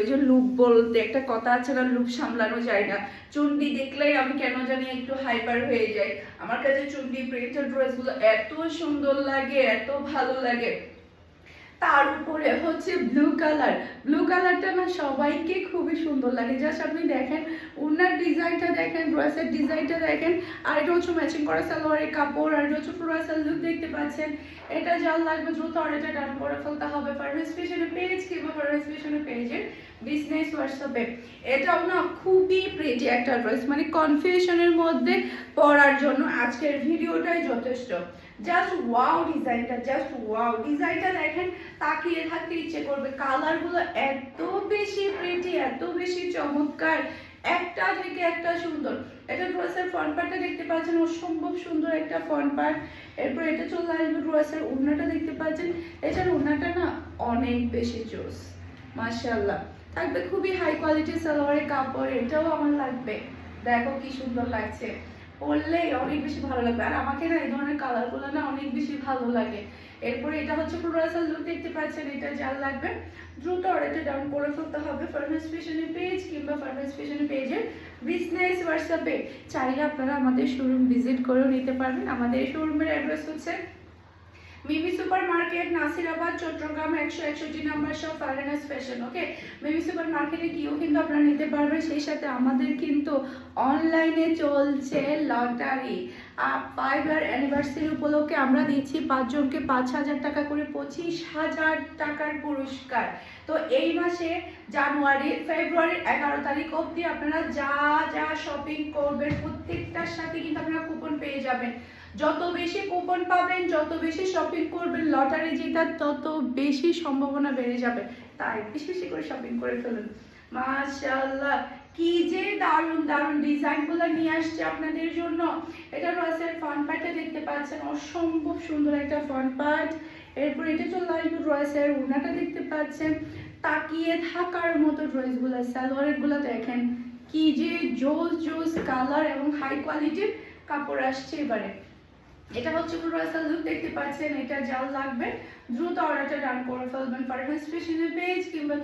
ওই যে লুক বলতে একটা কথা আছে না, লুক সামলানো যায় না। চুন্ডি দেখলেই আমি কেন জানি একটু হাইপার হয়ে যাই। আমার কাছে চুন্ডি প্রিন্টেড ড্রেসগুলো এত সুন্দর লাগে, এত ভালো লাগে। তার উপরে হচ্ছে ব্লু কালারটা না সবাইকে খুবই সুন্দর লাগে। জাস্ট আপনি দেখেন ওনার ডিজাইনটা দেখেন, ড্রেসের ডিজাইনটা দেখেন, আর এটা হচ্ছে ম্যাচিং করা সালোয়ারের কাপড়, আর এটা হচ্ছে ফ্লোরাল লুক দেখতে পাচ্ছেন। এটা যার লাগবে দ্রুত অর্ডারটা ডান করে ফেলতে হবে ফারহাস ফ্যাশনের পেজ কিংবা ফারহাস ফ্যাশনের পেজের বিজনেস হোয়াটসঅ্যাপে। এটাও না খুবই প্রিটি একটা ড্রেস, মানে কনফিউশনের মধ্যে পরার জন্য আজকের ভিডিওটাই যথেষ্ট। জাস্ট ওয়াও ডিজাইনটা, জাস্ট ওয়াও ডিজাইনটা দেখেন, তাকিয়ে থাকতে ইচ্ছে করবে। কালারগুলো এত বেশি প্রিটি, এত বেশি চমৎকার, একটা থেকে একটা সুন্দর। এটা ড্রেসের ফ্রন্ট পার্টটা দেখতে পাচ্ছেন, অসম্ভব সুন্দর একটা ফ্রন্ট পার্ট। এরপর এটা চলে আসবে ড্রেসের ওড়নাটা দেখতে পাচ্ছেন। এছাড়া ওড়নাটা না অনেক বেশি জোস, মাশাআল্লাহ। থাকবে খুবই হাই কোয়ালিটির সালোয়ারের কাপড়, এটাও আমার লাগবে। দেখো কি সুন্দর লাগছে, পরলেই অনেক বেশি ভালো লাগবে। আর আমাকে না এই ধরনের কালারগুলো না অনেক বেশি ভালো লাগে। এরপরে এটা হচ্ছে ফ্লোরাল লুক দেখতে পাচ্ছেন, এটা যার লাগবে দ্রুত অর্ডারটা ডাউন করে ফেলতে হবে ফারহাস ফ্যাশনের পেজ কিংবা ফারহাস ফ্যাশনের পেজের বিজনেস হোয়াটসঅ্যাপে। চাইলে আপনারা আমাদের শোরুম ভিজিট করেও নিতে পারবেন। আমাদের শোরুমের অ্যাড্রেস হচ্ছে Mimi super market, Nasirabad, Chattogram 161 number shop Farhas fashion. Okay, Mimi super মার্কেটে গিয়েও কিন্তু আপনারা নিতে পারবেন। সেই সাথে আমাদের কিন্তু অনলাইনে চলছে লটারি। 5 ইয়ার অ্যানিভার্সারি উপলক্ষে আমরা দিচ্ছি 5 জনকে 5,000 টাকা করে, 25,000 টাকার পুরস্কার। তো এই মাসে ফেব্রুয়ারির 11 তারিখ অবধি আপনারা যা যা শপিং করবেন প্রত্যেকটার সাথে কিন্তু আপনারা কুপন পেয়ে যাবেন। যত বেশি কুপন পাবেন, যত বেশি শপিং করবেন, লটারি জেতার তত বেশি সম্ভাবনা বেড়ে যাবে। তাই বেশি বেশি করে শপিং করে ফেলুন। মাশাআল্লাহ, কি যে দারুণ দারুণ ডিজাইনগুলো নিয়ে আসছে আপনাদের জন্য। এটা ড্রেসের ফ্রন্ট পার্টটা দেখতে পাচ্ছেন, অসম্ভব সুন্দর একটা ফ্রন্ট পার্ট। এরপর এটা চলে আসবে ড্রেসের ওড়নাটা দেখতে পাচ্ছেন, তাকিয়ে থাকার মতো ড্রেসগুলো। সালোয়ারগুলো দেখেন কি যে জোস জোস কালার এবং হাই কোয়ালিটির কাপড় আসছে এবারে। এটা হচ্ছে ফ্লোরাল লুক দেখতে পাচ্ছেন, এটা যার লাগবে দ্রুত অর্ডারটা ডান করে ফেলবেন ফারহাস ফ্যাশনের পেজ কিংবা